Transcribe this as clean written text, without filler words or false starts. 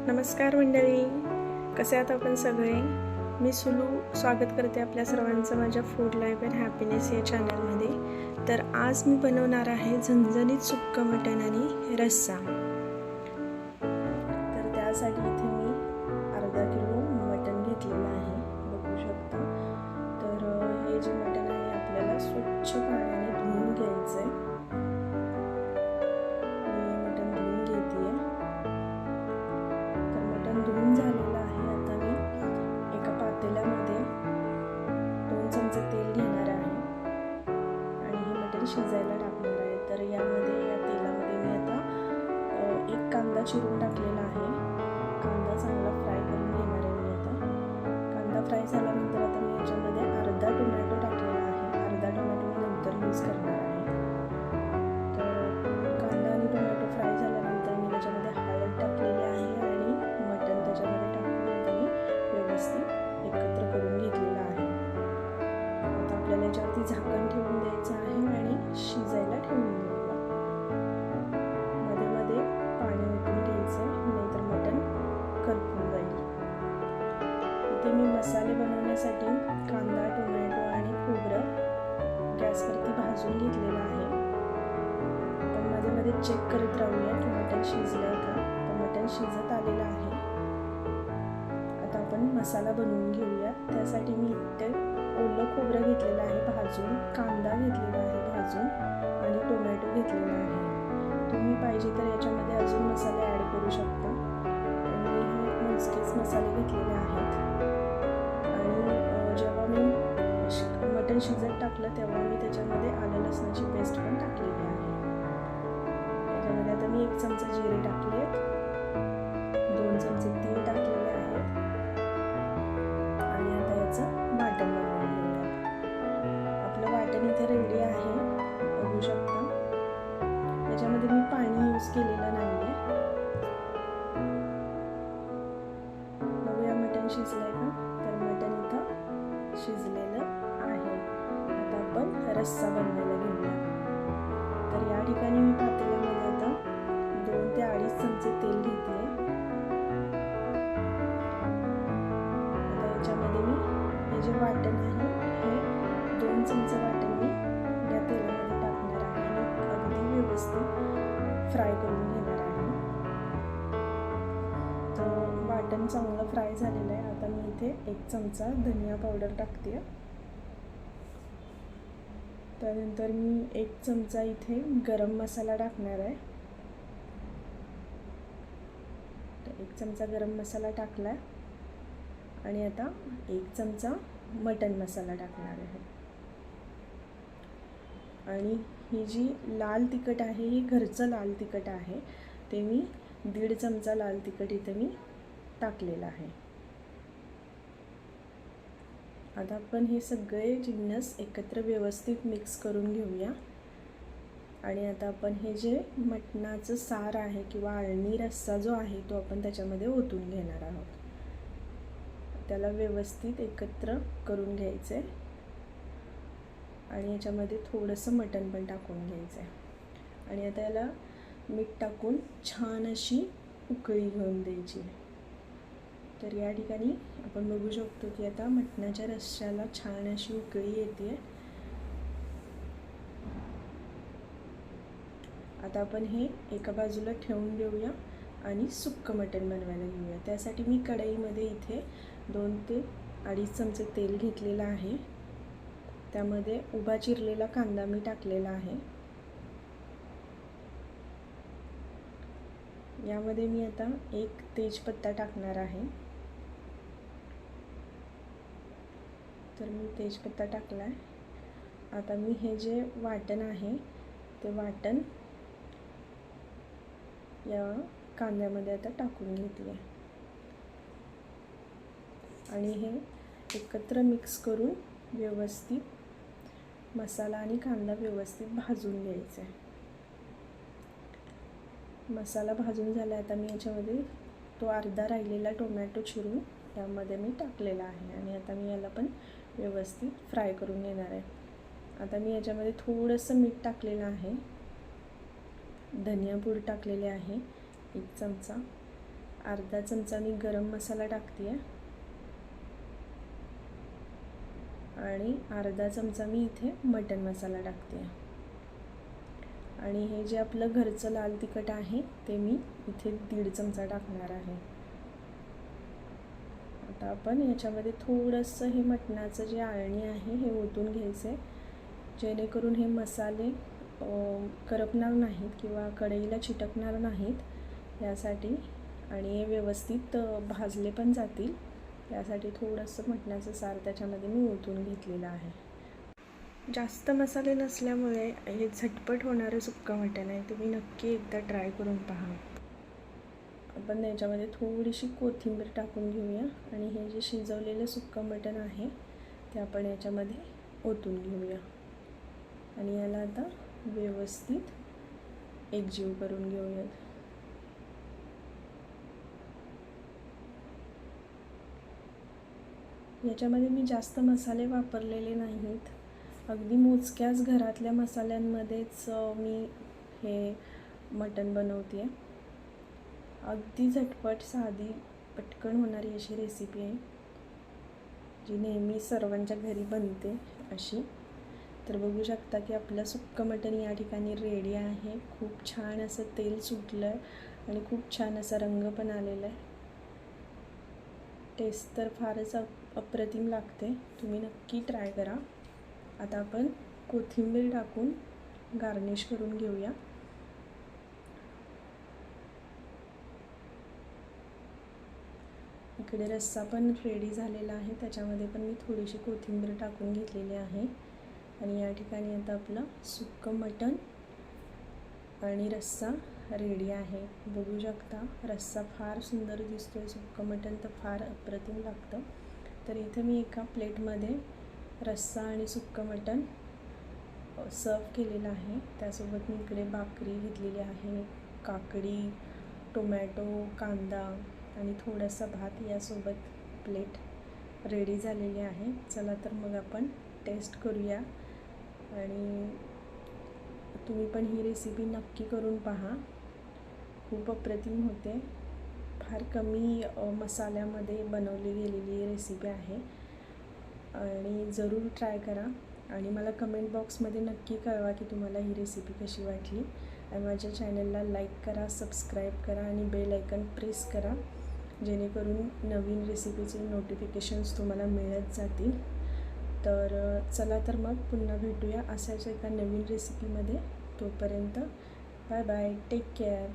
नमस्कार मंडळी, कसे आहात आपण सगळे? मी सुलू स्वागत करते आपल्या सर्वांचं माझ्या फूड लाईफ अँड हॅपीनेस या चॅनलमध्ये. तर आज मी बनवणार आहे झणझणीत सुक्कं मटण आणि रस्सा. तर त्यासाठी इथे मी अर्धा किलो मटण घेतलेलं आहे, बघू शकता. तर हे जे मटण आहे आपल्याला स्वच्छ पाण्याने धुवून घ्यायचं आहे. धुवून झालेला आहे. आता मी एका पातेल्यामध्ये 2 चमचे तेल घेणार आहे आणि हे मटण शिजायला टाकणार आहे. तर या तेलामध्ये मी आता एक कांदा चिरून टाकलेला आहे. कांदा चांगला फ्राय करून घेणार आहे मी आता. कांदा फ्राय झाल्यानंतर आता मी याच्यामध्ये अर्धा टोमॅटो टाकलेला आहे. अर्धा टोमॅटो मी नंतर यूज करणार आहे. तर कांदा आणि टोमॅटो फ्राय झाल्यानंतर मी त्याच्यामध्ये हळद टाकलेली आहे आणि मटण त्याच्यामध्ये टाकून आता मी व्यवस्थित एकत्र करून घेतलेलं आहे. आता आपल्याला याच्यावरती झाकण ठेवून द्यायचं आहे आणि शिजायला ठेवून द्यायला. मध्ये मध्ये पाणी ओतून घ्यायचं, नाहीतर मटण करपून जाईल. इथे मी मसाले बनवण्यासाठी कांदा, टोमॅटो आणि खोबरं गॅसवरती भाजून घेतलेलं आहे. आपण मध्ये मध्ये चेक करत राहूया की मटण शिजलंय का. तर मटण शिजत आलेलं आहे. आता आपण मसाला बनवून घेऊया. त्यासाठी मी इथे ओलं खोबरं घेतलेलं आहे भाजून, कांदा घेतलेला आहे भाजून आणि टोमॅटो घेतलेला आहे. तुम्ही पाहिजे तर याच्यामध्ये अजून मसाले ॲड करू शकता. आणि हे मोजकेच मसाले घेतलेले आहेत. आणि जेव्हा मी मटण शिजत टाकलं तेव्हा मी त्याच्यामध्ये आलं लसणाची पेस्ट पण टाकलेली आहे. त्याच्यामध्ये आता मी 1 चमचा जिरे टाकले, 2 चमचे तीळ टाकलेले आहेत आणि आता याचं वाटण बनवून घेऊया. आपलं वाटण इथे रेडी आहे, बघू शकता. याच्यामध्ये मी पाणी यूज केलेलं नाही आहे. बघूया मटण शिजलंय का. तर मटण इथं शिजलेलं आहे. आता आपण रस्सा बनवायला घेऊया. तर या ठिकाणी मी पातेल्यामध्ये आता 2 ते 2.5 चमचे तेल घेतले. आता याच्यामध्ये मी हे जे वाटण आहे हे 2 चमचे वाटण मी या तेलामध्ये टाकणार आहे आणि अगदी व्यवस्थित फ्राय करून घेणार आहे. तर वाटण चांगलं फ्राय झालेलं आहे. आता मी इथे 1 चमचा धनिया पावडर टाकते. त्यानंतर मी 1 चमचा इथे गरम मसाला टाकणार आहे. तर 1 चमचा गरम मसाला टाकला आणि आता 1 चमचा मटण मसाला टाकणार आहे. आणि ही जी लाल तिखट आहे ही घरचं लाल तिखट आहे. ते मी 1.5 चमचा लाल तिखट इथे मी टाकलेलं आहे. आता आपण हे सगळे जिन्नस एकत्र व्यवस्थित मिक्स करून घेऊया. आणि आता आपण हे जे मटणाचं सार आहे किंवा आळणी रस्सा जो आहे तो आपण त्याच्यामध्ये ओतून घेणार आहोत. त्याला व्यवस्थित एकत्र करून घ्यायचं आहे आणि याच्यामध्ये थोडंसं मटण पण टाकून घ्यायचं आहे. आणि आता याला मीठ टाकून छान अशी उकळी घेऊन द्यायची. तर या ठिकाणी आपण बघू शकतो की आता मटणाच्या रश्श्याला छान अशी उकळी येते. आता आपण हे एका बाजूला ठेवून देऊया आणि सुक्कं मटण बनवायला घेऊया. त्यासाठी मी कढईमध्ये इथे 2 ते 2.5 चमचे तेल घेतलेलं आहे. त्यामध्ये उभा चिरलेला कांदा मी टाकलेला आहे. यामध्ये मी आता 1 तेजपत्ता टाकणार आहे. तर मी तेजपत्ता टाकला आहे. आता मी हे जे वाटण आहे ते वाटण या कांद्यामध्ये आता टाकून घेतले आणि हे एकत्र मिक्स करून व्यवस्थित मसाला आणि कांदा व्यवस्थित भाजून घ्यायचा आहे. मसाला भाजून झाला. आता मी याच्यामध्ये तो अर्धा राहिलेला टोमॅटो चिरून त्यामध्ये मी टाकलेला आहे आणि आता मी याला पण व्यवस्थित फ्राय करून घेणार आहे. आता मी याच्यामध्ये थोडंसं मीठ टाकलेलं आहे, धनिया पूड टाकलेले आहे 1 चमचा अर्धा चमचा मी गरम मसाला टाकते आहे आणि अर्धा चमचा मी इथे मटन मसाला टाकते आहे. आणि हे जे आपलं घरचं लाल तिखट आहे ते मी इथे 1.5 चमचा टाकणार आहे. आता आपण याच्यामध्ये थोडंसं हे मटणाचं जे आळणी आहे हे ओतून घ्यायचं आहे, जेणेकरून हे मसाले करपणार नाहीत किंवा कढईला चिटकणार नाहीत यासाठी, आणि हे व्यवस्थित भाजले पण जातील यासाठी थोडंसं मटणाचं सार त्याच्यामध्ये मी ओतून घेतलेलं आहे. जास्त मसाले नसल्यामुळे हे झटपट होणारं सुक्कं मटण आहे. तुम्ही नक्की एकदा ट्राय करून पहा. आपण याच्यामध्ये थोडीशी कोथिंबीर टाकून घेऊया आणि हे जे शिजवलेलं सुक्कं मटण आहे ते आपण याच्यामध्ये ओतून घेऊया आणि याला आता व्यवस्थित एकजीव करून घेऊयात. याच्यामध्ये मी जास्त मसाले वापरलेले नाहीत, अगदी मोजक्याच घरातल्या मसाल्यांमध्येच मी हे मटण बनवते आहे. अगदी झटपट साधी पटकन होणारी अशी रेसिपी आहे जी नेहमी सर्वांच्या घरी बनते अशी. तर बघू शकता की आपलं सुक्कं मटण या ठिकाणी रेडी आहे. खूप छान असं तेल सुटलं आहे आणि खूप छान असा रंग पण आलेला आहे. टेस्ट तर फारच अप्रतिम लागते, तुम्ही नक्की ट्राय करा. आता आपण कोथिंबीर टाकून गार्निश करून घेऊया. इकडे रस्सा पण रेडी झालेला आहे, त्याच्यामध्ये पण मी थोडीशी कोथिंबीर टाकून घेतलेली आहे. आणि या ठिकाणी आता आपलं सुक्कं मटण आणि रस्सा रेडी आहे. बघू शकता रस्सा फार सुंदर दिसतोय, सुक्कं मटण तर फार अप्रतिम लागतं. तर इथे मी एका प्लेटमध्ये रस्सा आणि सुक्कं मटण सर्व केलेलं आहे. त्यासोबत मी इकडे भाकरी घेतलेली आहे, काकडी, टोमॅटो, कांदा आणि थोडासा भात यासोबत प्लेट रेडी झालेली आहे. चला तर मग आपण टेस्ट करूया आणि तुम्ही पण ही रेसिपी नक्की करून पहा. खूप अप्रतिम होते, फार कमी मसाल्यामध्ये बनवली गेलेली रेसिपी आहे आणि ज़रूर ट्राय करा आणि मला कमेंट बॉक्समध्ये नक्की कळवा की तुम्हाला ही रेसिपी कशी वाटली. आणि माझ्या चॅनलला लाईक करा, सबस्क्राईब करा आणि बेल आयकन प्रेस करा, जेणेकरून नवीन रेसिपीचे नोटिफिकेशन्स तुम्हाला मिळत जातील. तर चला तर मग पुन्हा भेटूया अशाच एका नवीन रेसिपीमध्ये. तोपर्यंत बाय बाय, टेक केअर.